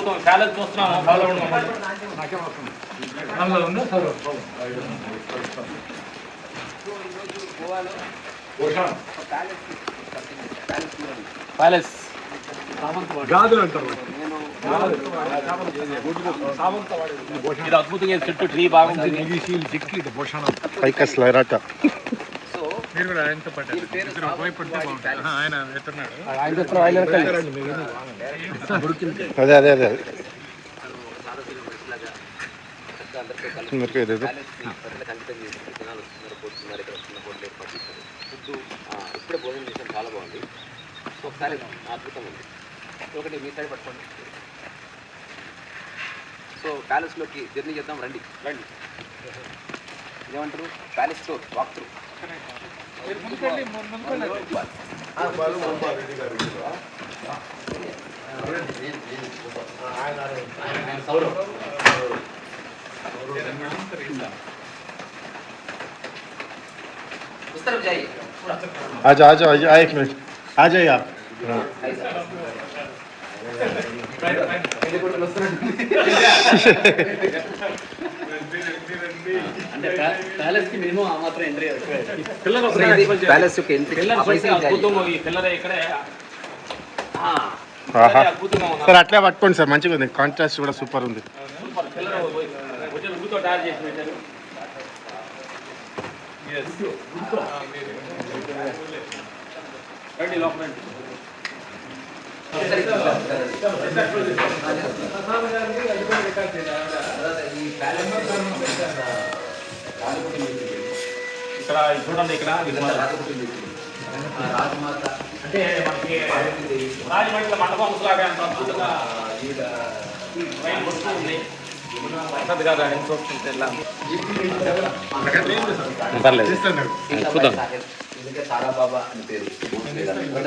అద్భుతం ప్యాలెస్ చూస్తున్నాము. ఫాలో అవ్వండి. ప్యాలెస్ గాజులు అంటారు. ఇది అద్భుతంగా చెట్టు ట్రీ బాగుంటుంది. మీరు కూడా ఆయనతో పాటు భయపడితే బాగుంటుంది. ఆయన ఎత్తున్నాడు. అదే అదే అదే ఇప్పుడే భోజనం చేసాం, చాలా బాగుంది. ఒకసారి అద్భుతం ఉంది. ఒకటి మీ సైడ్ పట్టుకోండి. సో ప్యాలెస్లోకి జర్నీ చేద్దాం, రండి రండి. ఏమంటారు? Palace tour walk through. आजा आजा आजा एक मिनट आ जाइए आप. ప్యాలెస్ కి మినిమం ఆ మాత్రం ఎంట్రీ. ప్యాలెస్ యొక్క ఎంట్రీ అద్భుతంగా ఈ పిల్లర్ ఇక్కడే అద్భుతంగా ఉంది సార్. అట్లే పట్టుకోండి సార్, మంచిగా ఉంది. కాంట్రాస్ట్ కూడా సూపర్ ఉంది. ఊతో తయారు చేసి పెట్టారు. రండి లోపల. ఇక్కడ చూడండి, ఇక్కడ రాజమాత అంటే మనకి రాజమండ్రి మండపం లాగా అంత అద్భుతంగా వస్తుంది. సారాబాబా అని పేరు.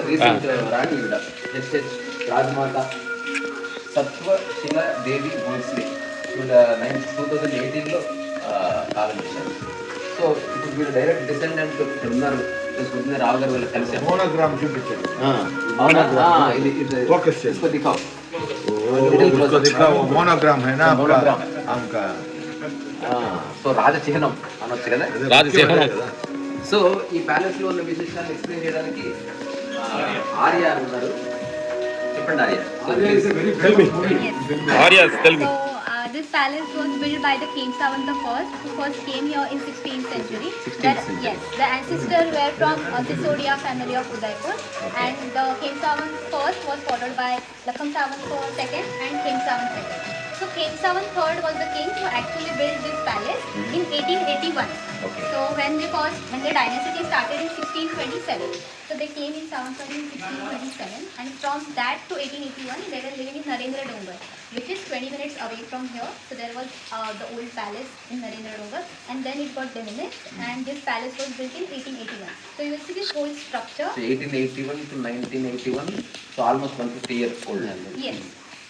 రీసెంట్ రాణి జస్టిస్ రాజమాత సత్వశిల దేవి భోస్లే 2018లో కాలం చేశారు. సో ఇప్పుడు వీళ్ళు డైరెక్ట్ డిసెండెంట్ ఇక్కడ ఉన్నారు. రావు గారు వీళ్ళు కలిసి మోనోగ్రామ్ చూపించండి. మోనోగ్రామ్ సో రాజచిహ్నం అనొచ్చు కదా, రాజచిహ్నం. సో ఈ ప్యాలెస్ లో ఉన్న విశేషాలను ఎక్స్ప్లెయిన్ చేయడానికి ఆర్య ఉన్నారు. చెప్పండి Arya. This palace was built by the King Savan I, who first came here in 16th century. Yes, the ancestors were from Sisodia family of Udaipur, and the King Savan I was followed by Lakham Savan II and King Savan II. So King Savan III was the king who actually built this palace in 1881. Okay. So when the dynasty started in 1627. So they came in Savanpur in 1627, and from that to 1881 they were living in Narendra Dongar, which is 20 minutes away from here. So there was the old palace in Narendra Dongar, and then it got demolished, and this palace was built in 1881. So you will see this whole structure. So 1881 to 1981, so almost 150 years old. Yes.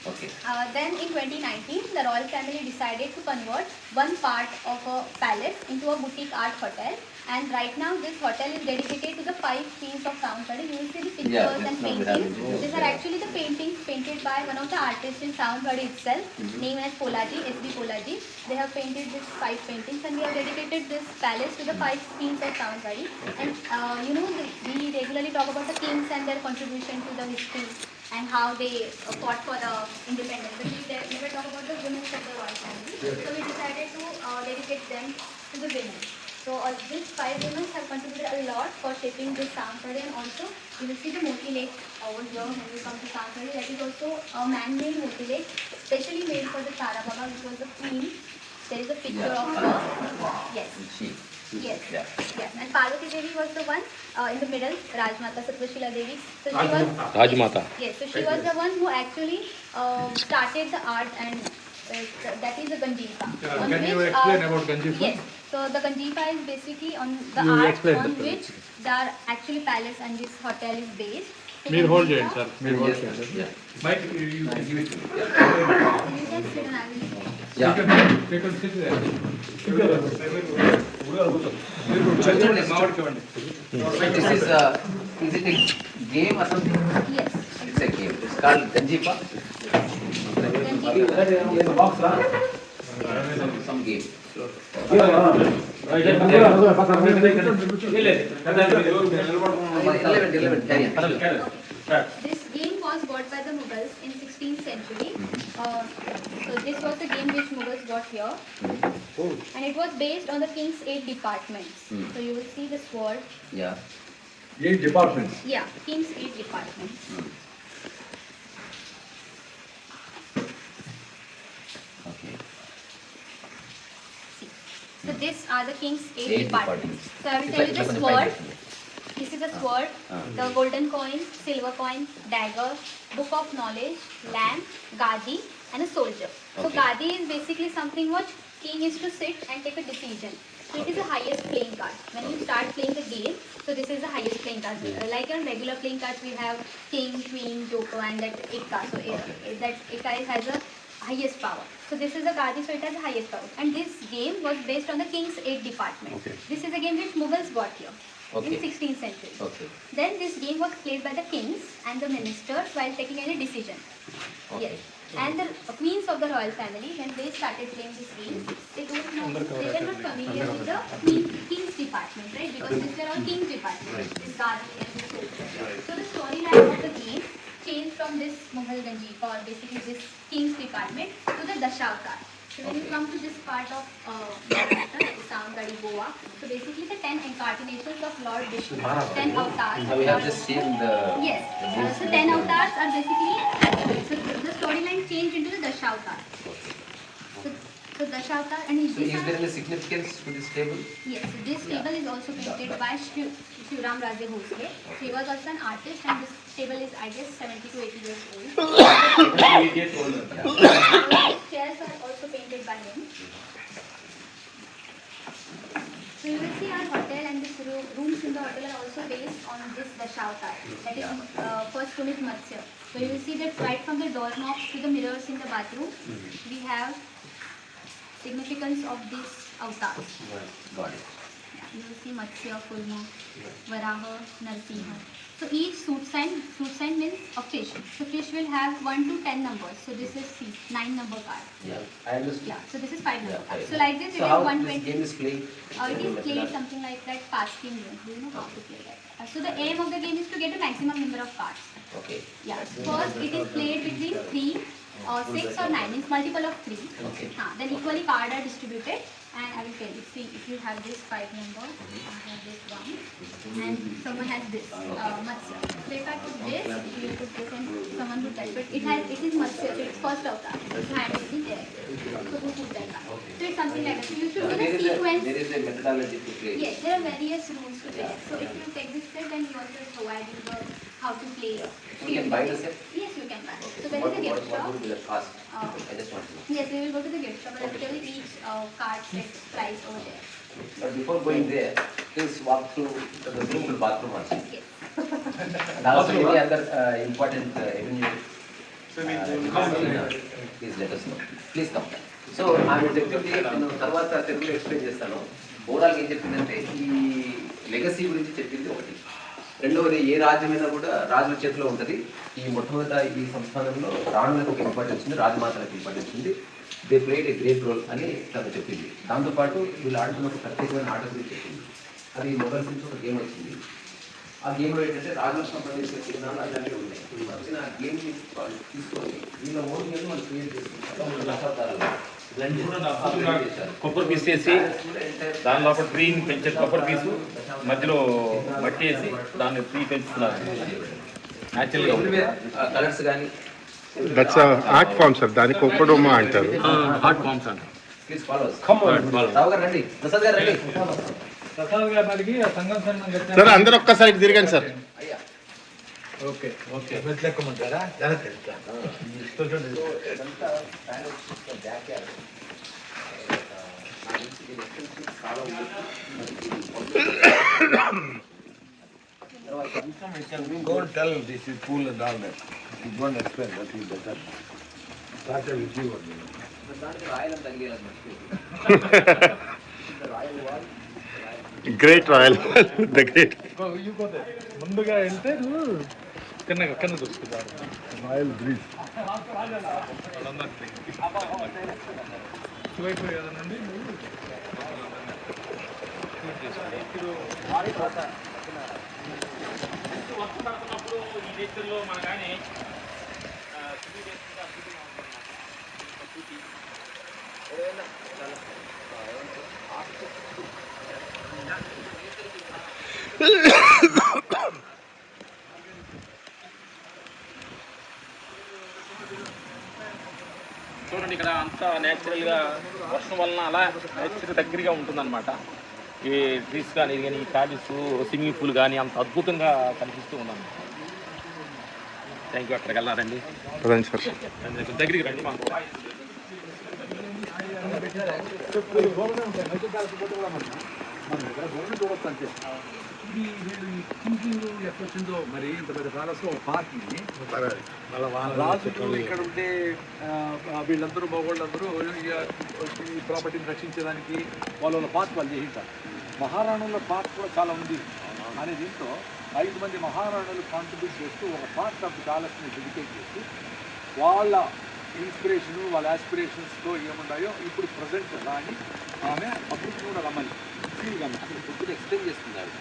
Okay. Then in 2019, the royal family decided to convert one part of a palace into a boutique art hotel, and right now this hotel is dedicated to the 5 queens of Savanpadi. You will see the pictures and paintings. These are actually the paintings painted by one of the artists in Savanpadi itself, named as Polaji, S.B. Polaji. They have painted these 5 paintings, and we have dedicated this palace to the 5 queens of Savanpadi. And we regularly talk about the kings and their contribution to the history and how they fought for the independence. But we never talk about the women of the royal family. So we decided to dedicate them to the women. So these 5 women have contributed a lot for shaping this Savanpadi, and also you will see the Moti Lake over here when you come to Savanpadi. That is also a man-made Moti Lake, specially made for the Sarababa, which was the queen. There is a picture of her. Yes. Yes. Yes. And Parvati Devi was the one in the middle, Rajmata, Satvashila Devi. So she was Rajmata. Yes. So she was the one who actually started the art, and that is the Ganjifa. Can you explain about Ganjifa? Yes. So the Ganjifa is basically on the art on which the actually palace and this hotel is based. So Meer hold Ganjifa- sir. Meer hold sir. Mike, you give it to me. You can sit and I will. Yeah. You can sit there. This is it a game or something? Yes. It's a game. It's called Ganjifa. Ganjifa some game. This game was bought by the Mughals in 16th century. So this was the game which Mughals got here, and it was based on the king's 8 departments. So you will see the sword. Yeah. 8 departments. Yeah, king's 8 departments. Okay. See. So these are the king's 8 8 departments. departments. So I will tell you the sword. This is a sword, the golden coin, silver coin, dagger, book of knowledge, lamp, gadi, and a soldier. So Okay. gadi is basically something what king is to sit and take a decision. So it is the highest playing card. When you start playing the game, so this is the highest playing card. Like your regular playing cards, we have king, queen, joker, and that ekka. So that ekka has a highest power. So this is a gadi, so it has the highest power. And this game was based on the king's 8 departments. Okay. This is a game which Mughals got here. Okay. In 16th century. Okay. Then this game was played by the kings and the ministers while taking any decision. Okay. Yes. And the queens of the royal family, when they started playing this game, they don't know, they were not familiar with the king's department, right? Because these were all king's department, this Gadi and this soldier. So the storyline of the game changed from this Mughal Ganji or basically this king's department to the Dashavatar. So when you come to this part of Maharashtra, Samgadi, Goa, so basically the 10 incarnations of Lord Vishnu, 10 avatars. So we have just seen the. Yes, so 10 avatars are basically, so the storyline changed into the Dashavatar. So Dashavatar, and So these is there are, any significance to this table? yes, so this table is also painted by Shivram Raje Bhosle. So he was also an artist, and this table is, I guess, 70 to 80 years old. Chairs are also painted by him. So you will see our hotel and this rooms in the hotel are also based on this Dashavatar. That is, first room is Matsya. So you will see that right from the doorknobs to the mirrors in the bathroom, we have significance of these avatars. Got it. Yeah, you will see Matsya, Kurma, Varaha, Narsimha. So each suit sign means a fish. So fish will have 1 to 10 numbers. So this is 9 number card. Yeah. I understood. Yeah, so this is 5 number Yeah, card. fine. So like this, it So is how this 120. game is played? It is played something like that casting game. Do you know how to play that? So the aim of the game is to get a maximum number of cards. Okay. Yeah. First, it is played between 3 or 6 or 9, means multiple of 3. Okay. Then equally cards are distributed, and I will tell you. See, if you have this 5 number, I have this 1, and someone has this Matsya. So if I put this, you put this, and someone put that. But it is Matsya, so it's first avatar. So hand will be there. So who put that card? So it's something like that. So you should do the sequence. There is a methodology to play. Yes, there are various rules to play. So if you take this set, then you also provide you the how to play. You can buy the set? Yes, you can buy. Okay. So when is the gift What shop? would be the cost? I just want to know. Yes, we will go to the gift shop and I will tell you each card set price over there. But before going there, please walk through the simple bathroom also. Yes. And also any other important avenue. Please let us know. Please come. So ఆమె చెప్పింది నేను తర్వాత తెలుగులో explain చేస్తాను. ఓవరాల్గా ఏం చెప్పిందంటే ఈ లెగసీ గురించి చెప్పింది ఒకటి. రెండవది ఏ రాజ్యమైనా కూడా రాజుల చేతిలో ఉంటుంది. ఈ మొట్టమొదట ఈ సంస్థానంలో రాణులకు ఒక ఇంపార్టెన్స్ ఉంది, రాజమాతలకు ఇంపార్టెన్స్ ఉంది. They played a great role అని తను చెప్పింది. దాంతోపాటు వీళ్ళు ఆడుతున్న ఒక ప్రత్యేకమైన ఆట గురించి చెప్పింది. అది మొబైల్ నుంచి ఒక గేమ్ వచ్చింది. ఆ గేమ్లో ఏంటంటే రాజులకు సంబంధించిన చిహ్నాలు అలాంటి ఉన్నాయి. వచ్చిన ఆ గేమ్ వాళ్ళు తీసుకొని వీళ్ళ ఓన్ గేమ్ వాళ్ళు క్రియేట్ చేసుకుంటారు. కొబ్బరి పీస్ వేసి దాని లోపల ట్రీని పెంచే కొబ్బరి పీసు మధ్యలో మట్టి వేసి దాన్ని ట్రీ పెంచుతున్నారు న్యాచురల్గా. కలర్స్ కానీ దట్స్ ఆర్ట్ ఫామ్ సార్, దానికి ఒక్కడోమా అంటారు. హార్ట్ ఫామ్స్ అంట. Please follow. రావు గారు రండి, ప్రసాద్ గారు రండి. సార్ అందరు ఒక్క సైడ్ తిరగండి సార్. అయ్యా ఓకే ఓకే లెక్కమంటారా? ఇదంతా బ్యాక్ యార్డ్. చాలా Don't tell this is pool and all that. You don't explain that is better. Started with you only. దానికి రాయలం తగిలేదు మర్చిపోయి. Royal wall great royal the great. ముందుగా వెళ్తే Royal breeze. చూడండి ఇక్కడ అంతా న్యాచురల్గా వర్షం వలన అలా నేచర్ దగ్గరగా ఉంటుందన్నమాట. ఈ ట్రీస్ కానీ ఇది కానీ ఈ ప్యాలెస్ స్విమ్మింగ్ పూల్ కానీ అంత అద్భుతంగా కనిపిస్తూ ఉందన్నమాట. Thank you. అక్కడికి వెళ్ళారండి, రండి సార్. దగ్గరికి రండి. మాకు థింకింగ్ ఎట్లొచ్చిందో మరి ఇంత పెద్ద ప్యాలెస్ పార్క్ని రాజులు ఇక్కడ ఉంటే వీళ్ళందరూ మగవాళ్ళందరూ ఈ ప్రాపర్టీని రక్షించడానికి వాళ్ళ పార్క్ వాళ్ళు చేయించారు. మహారాణుల పార్క్ కూడా చాలా ఉంది అనే దీంతో 5 మంది మహారాణులు కాంట్రిబ్యూట్ చేస్తూ ఒక పార్ట్ ఆఫ్ ది ప్యాలెస్ని డెడికేట్ చేసి వాళ్ళ ఇన్స్పిరేషను వాళ్ళ ఆస్పిరేషన్స్తో ఏమున్నాయో ఇప్పుడు ప్రజెంట్ రాని ఆమె పబ్లిక్ కూడా రమ్మని అసలు పొద్దున ఎక్స్ప్లెయిన్ చేస్తున్నారు.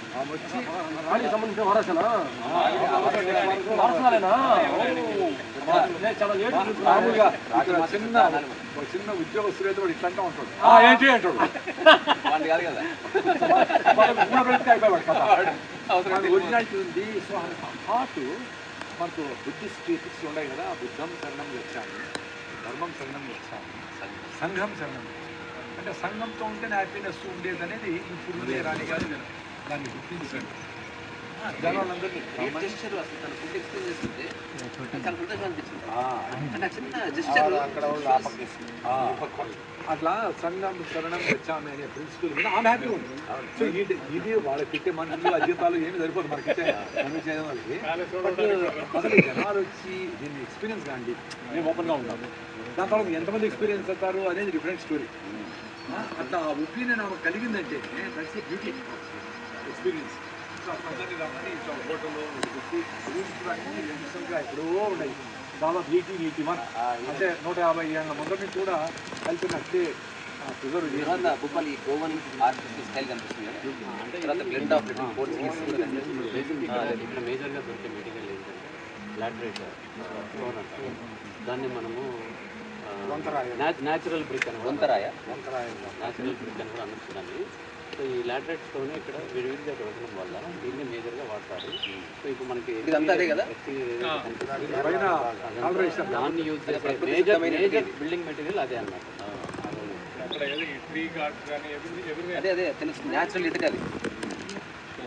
మామూలుగా చిన్న ఉద్యోగస్తులు అయితే ఇట్లా అంటా ఉంటాడు. ఏంటి అంటాడు వాళ్ళు కాదు కదా, ఒరిజినాలిటీ ఉంది. సో హార్ట్ మనకు బుద్ధిస్ట్ ఎథిక్స్ ఉన్నాయి కదా, బుద్ధం శరణం వచ్చాను, ధర్మం శరణం వచ్చాను, సంఘం శరణం అంటే సంఘంతో ఉంటే హ్యాపీనెస్ ఉండేది అనేది ఇప్పుడు రాని కాదు దాన్ని గుర్తించండి. జనాలందరినీ జెస్చర్ అసలు తన ఫుడ్ ఎక్స్ప్లెయిన్ చేస్తుంటే చాలా సంతోషం అనిపించింది. అంటే చిన్న జెస్చర్ అట్లా సంఘం శరణం వచ్చాము అనే ప్రిన్సిపల్ మీద ఆమె హ్యాపీ ఉంది. సో ఇది వాళ్ళకి పెట్టే మనుషులు అధ్యతాలు ఏమి సరిపోదు మనకి చేయడం వాళ్ళకి. అసలు జనాలు వచ్చి దీన్ని ఎక్స్పీరియన్స్ కాండి, మేము ఓపెన్గా ఉన్నాము. దాని తర్వాత ఎంతమంది ఎక్స్పీరియన్స్ అవుతారు అనేది డిఫరెంట్ స్టోరీ. అట్లా ఆ ఒపీనియన్ ఆమె కలిగిందంటే దట్స్ ఏ బ్యూటీ ఎక్స్పీరియన్స్. అందరినీ రమ్మని హోటల్లో ఎప్పుడో ఉన్నాయి. దాదాపు 1881 అంటే 150 ఏళ్ళ ముందు నుంచి కూడా కలిసి నచ్చే ప్రిజర్వ్ తర్వాత భూపాల్ ఈ గోవన్ ఆర్టిస్ట్ స్టైల్ కనిపిస్తుంది కదా, తర్వాత బ్లెండ్ ఆఫ్ పోర్చుగీస్ ఇక్కడ మేజర్గా దొరికే మెటీరియల్ ఏంటంటే లాటరైట్ స్టోన్ అంటారు. దాన్ని మనము న్యాచురల్ బ్రిక్ అని వంతరాయ న్యాచురల్ బ్రిక్ అని కూడా అనొచ్చు. సో ఈ లాటరైట్ స్టోన్ ఇక్కడ విడివిడిగా దొరకడం వల్ల దీన్ని మేజర్గా వాడతారు. సో ఇప్పుడు మనకి ఇదంతా అదే కదా, దాన్ని యూజ్ చేసే మేజర్ బిల్డింగ్ మెటీరియల్ అదే అన్నమాట. అదే అదే తెలుసు, న్యాచురల్ ఇటుకది.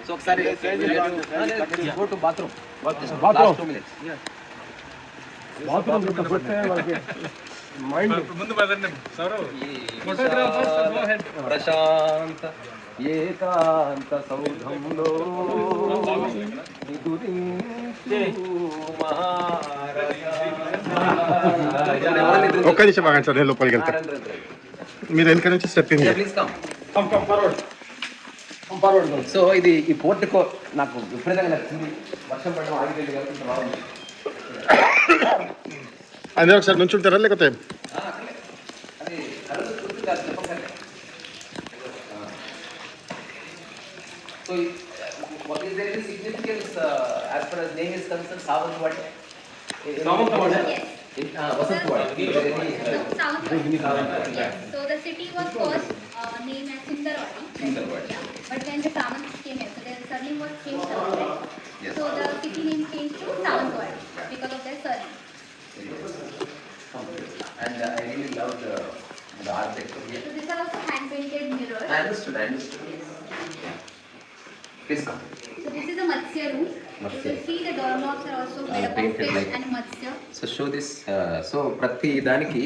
సో ఒకసారి go to bathroom, last 2 minutes. ప్రశాంత ఏకాంత సౌధంలో ఒక్క నిమిషం ఆగండి సార్, నేను లోపలికి వెళ్తాను. మీరు వెనక నుంచి స్టెప్ ఇన్. సో ఇది ఈ పోర్టుకో నాకు విపరీతంగా నచ్చింది. వర్షం పడడం ఆగిపోయింది కాబట్టి బాగుంది. అందరూ ఒకసారి నుంచి ఉంటారా లేకపోతే అది గుర్తు కాదు చెప్పకండి. So what is there significance as far as name is concerned? Savantwadi. Vasantwadi. Yes. So the city was first named as Sundarwadi. Yeah. But then the Samants came here, so their surname was changed to Savantwadi. Yes. So the city name changed to Savantwadi because of their surname. And I really loved the architecture here. So these are also hand painted mirrors. I understood. Yes. Please come. So this is a Matsya room. Matsya. You will see the doorknobs are also made up of Painted fish like- and Matsya. So show this. So ప్రతి దానికి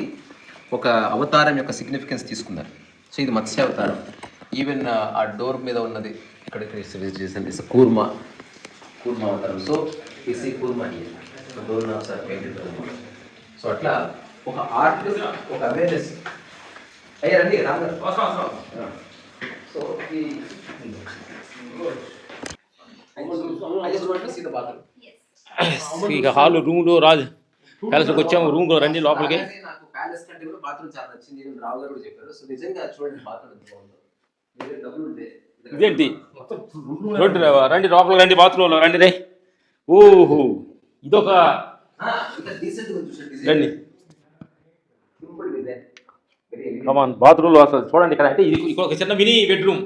ఒక అవతారం యొక్క significance తీసుకున్నారు. So ఇది మత్స్య అవతారం. Even ఆ డోర్ మీద ఉన్నది ఇక్కడ విజిట్ చేసింది కూర్మా అవతారం. సో ఇస్ ఈ Kurma door knobs are painted Kurma. So అట్లా ఒక ఆర్ట్, ఒక అవేర్నెస్. అయ్యా రండి రాగారు. సో ఈ I just want to see the bathroom. Yes. ఇక హాల్ రూమ్లో రాజు ప్యాలెస్కి వచ్చాము. రూమ్లో రండి లోపలికి. రాగానే నాకు ప్యాలెస్ కంటే కూడా బాత్రూమ్ చాలా నచ్చింది అని రావు గారు కూడా చెప్పారు. సో నిజంగా చూడండి బాత్రూమ్ ఎంత బాగుందో. మీరు డబ్బులు ఉంటే ఇదేంటి రండి లోపలికి రండి, బాత్రూంలో రండి రే. ఓహో ఇదొక ఇంకా డీసెంట్ గా చూసాను రండి డిజైన్, సింపుల్ డిజైన్, వెరీ కమాన్. బాత్రూంలో అసలు చూడండి ఇక్కడ అంటే ఇక్కడ ఒక చిన్న మినీ బెడ్రూమ్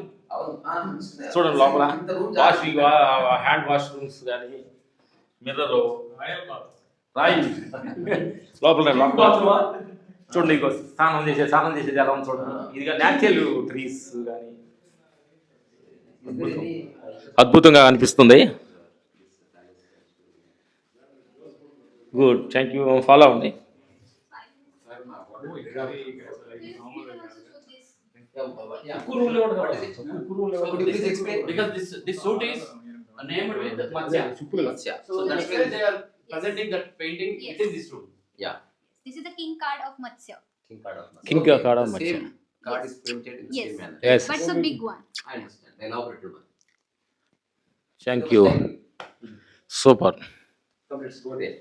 చూడండి. లోపల వాష్ హ్యాండ్ వాష్ రూమ్స్ కానీ మిర్రర్ రాయి లోపల చూడండి. ఇంకో స్నానం చేసేది ఎలా ఉంది చూడండి. ఇది న్యాచురల్ ట్రీస్ కానీ అద్భుతంగా అనిపిస్తుంది. Good, thank you. ఫాలో అవ్వండి. Because this suit is named with Matsya. So that's why they are presenting that painting within this room. Yeah. This is the king card of Matsya. King card of Matsya. King card of Matsya. Same card is printed in the Yes. same manner. Yes. But it's a big one. I understand. Elaborated one. Thank you. Super. So let's go there.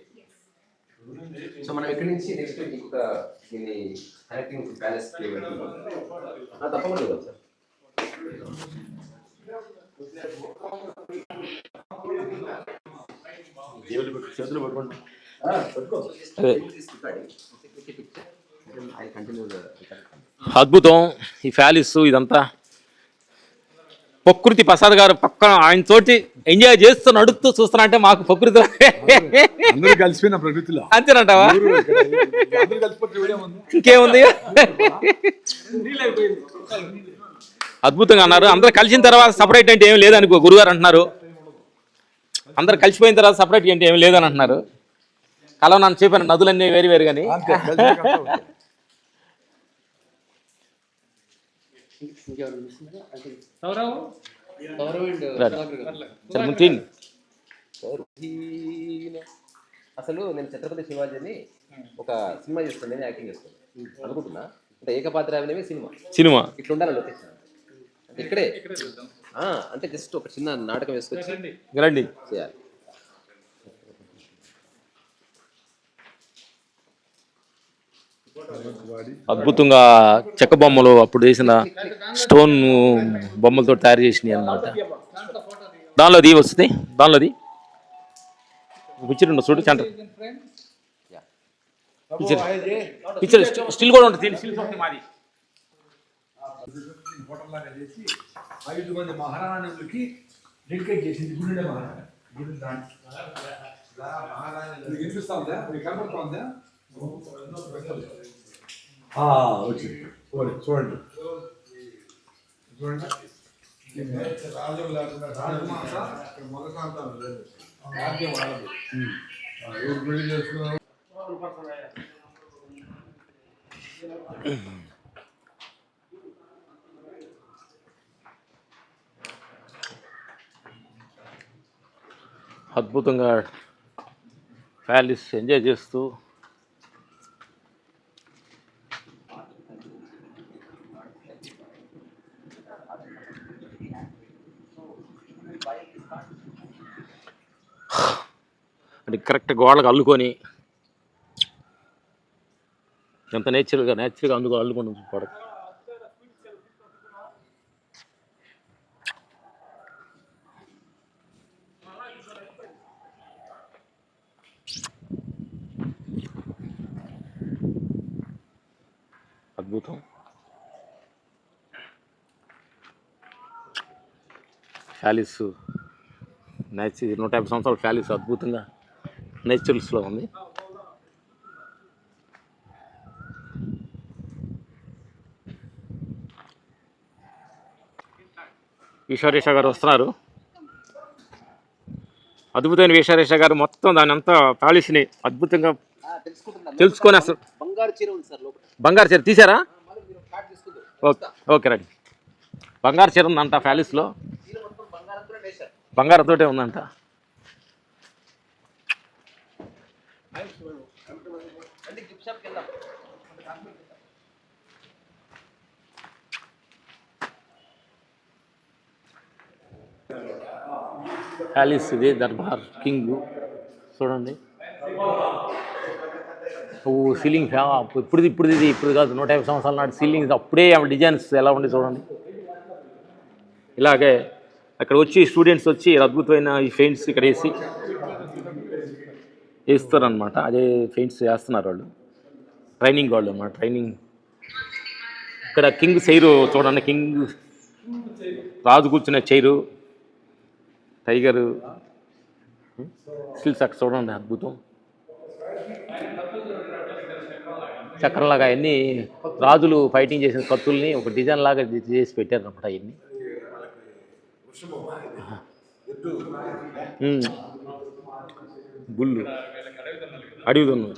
So మనం ఇక్కడి నుంచి next ఇంకొక దీన్ని connecting palace తప్పకుండా చూద్దాం sir. చేతులు పట్టుకోండి. అద్భుతం ఈ ప్యాలెస్ ఇదంతా. ప్రకృతి ప్రసాద్ గారు పక్కన ఆయన తోటి ఎంజాయ్ చేస్తూ నడుస్తూ చూస్తున్నా అంటే మాకు ప్రకృతి అందరూ కలిసిపోయిన ప్రకృతిలో అంతేనంటావా? అందరూ కలిసిపోతే ఇంకేముంది. అద్భుతంగా అన్నారు. అందరు కలిసిన తర్వాత సపరేట్ అంటే ఏమి లేదనుకో గురుగారు అంటున్నారు. అందరు కలిసిపోయిన తర్వాత సపరేట్ అంటే ఏమి లేదని అంటున్నారు. కలవ నన్ను చెప్పాను నదులన్నీ వేరు వేరు కానీ అసలు నేను ఛత్రపతి శివాజీని ఒక సినిమా చేస్తాను, నేను యాక్టింగ్ చేస్తాను అనుకుంటున్నా. అంటే ఏకపాత్ర అభినయమే సినిమా ఇట్లా ఉండాలి లొకేషన్. అంటే ఇక్కడే అంటే జస్ట్ ఒక చిన్న నాటకం వేసుకొచ్చి రండి చేయాలి. అద్భుతంగా చెక్క బొమ్మలు అప్పుడు వేసిన స్టోన్ బొమ్మలతో తయారు చేసినాయి అన్నమాట. దానిలోది వస్తుంది, దానిలోది పిక్చర్ ఉండదు చూడు సెంటర్ పిక్చర్ స్టిల్ కూడా ఉంటుంది. స్టిల్ మాది 5 మంది మహారాణులకి డెడికేట్ చేసింది గుండె మహారాణి. వినిపిస్తా ఉందా, మీకు కనపడుతుందా? వచ్చింది చూడండి చూడండి చూడండి. రాజమాత మొదటి రాజ్యం వాళ్ళది. ఎవరు పెళ్లి చేసుకున్నారు? అద్భుతంగా ప్యాలెస్ ఎంజాయ్ చేస్తూ అంటే కరెక్ట్ గోడలకు అల్లుకొని ఎంత నేచురల్గా అల్లుకొని పడక అద్భుతం. ప్యాలెస్ 150 సంవత్సరాల ప్యాలెస్ అద్భుతంగా నేచురల్స్లో ఉంది. ఈశ్వరేష గారు వస్తున్నారు. అద్భుతమైన ఈశ్వరేష గారు మొత్తం దాని అంతా ప్యాలెస్ని అద్భుతంగా తెలుసుకొని అసలు బంగారు చీర తీసారా? ఓకే ఓకే రండి. బంగారు చీర ఉందంట ప్యాలెస్లో, బంగారంతోటే ఉందంట. ప్యాలెస్ ఇది దర్బార్ కింగ్ చూడండి. సీలింగ్ ఇప్పుడు కాదు, 150 సంవత్సరాల నాటి సీలింగ్ అప్పుడే డిజైన్స్ ఎలా ఉండి చూడండి. ఇలాగే అక్కడ వచ్చి స్టూడెంట్స్ వచ్చి అద్భుతమైన ఈ పెయింట్స్ ఇక్కడ వేస్తారనమాట. అదే పెయింట్స్ వేస్తున్నారు వాళ్ళు, ట్రైనింగ్ వాళ్ళు అన్నమాట. ట్రైనింగ్ ఇక్కడ కింగ్ చైరు చూడండి, కింగ్ రాజు కూర్చునే చైరు, టైగరు స్కిల్స్ అక్కడ చూడండి, అద్భుతం. చక్రంలాగా అన్నీ రాజులు ఫైటింగ్ చేసిన కత్తుల్ని ఒక డిజైన్ లాగా చేసి పెట్టారు అనమాట. అవన్నీ బుల్లు అడుగుతున్నాం.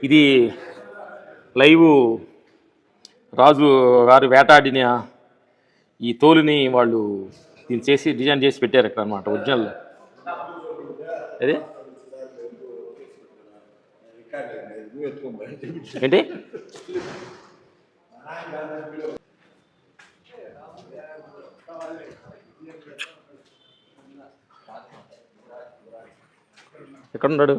ఇది లైవ్ రాజు గారు వేటాడిన ఈ తోలుని వాళ్ళు దీన్ని చేసి డిజైన్ చేసి పెట్టారు ఇక్కడ అనమాట. ఒరిజినల్ అదే ఏంటి ఎక్కడున్నాడు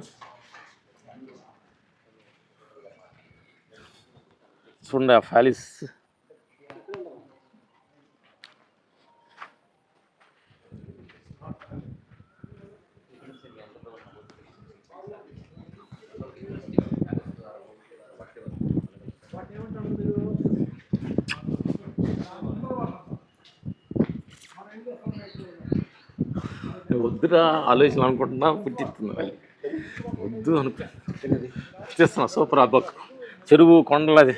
చూడండి ఆ ప్యాలెస్. వద్దురా ఆలోచన అనుకుంటున్నా, పుట్టిస్తున్నా వద్దు అనుకుంటున్నా. సూపర్ అబ్బక్ చెరువు కొండలది.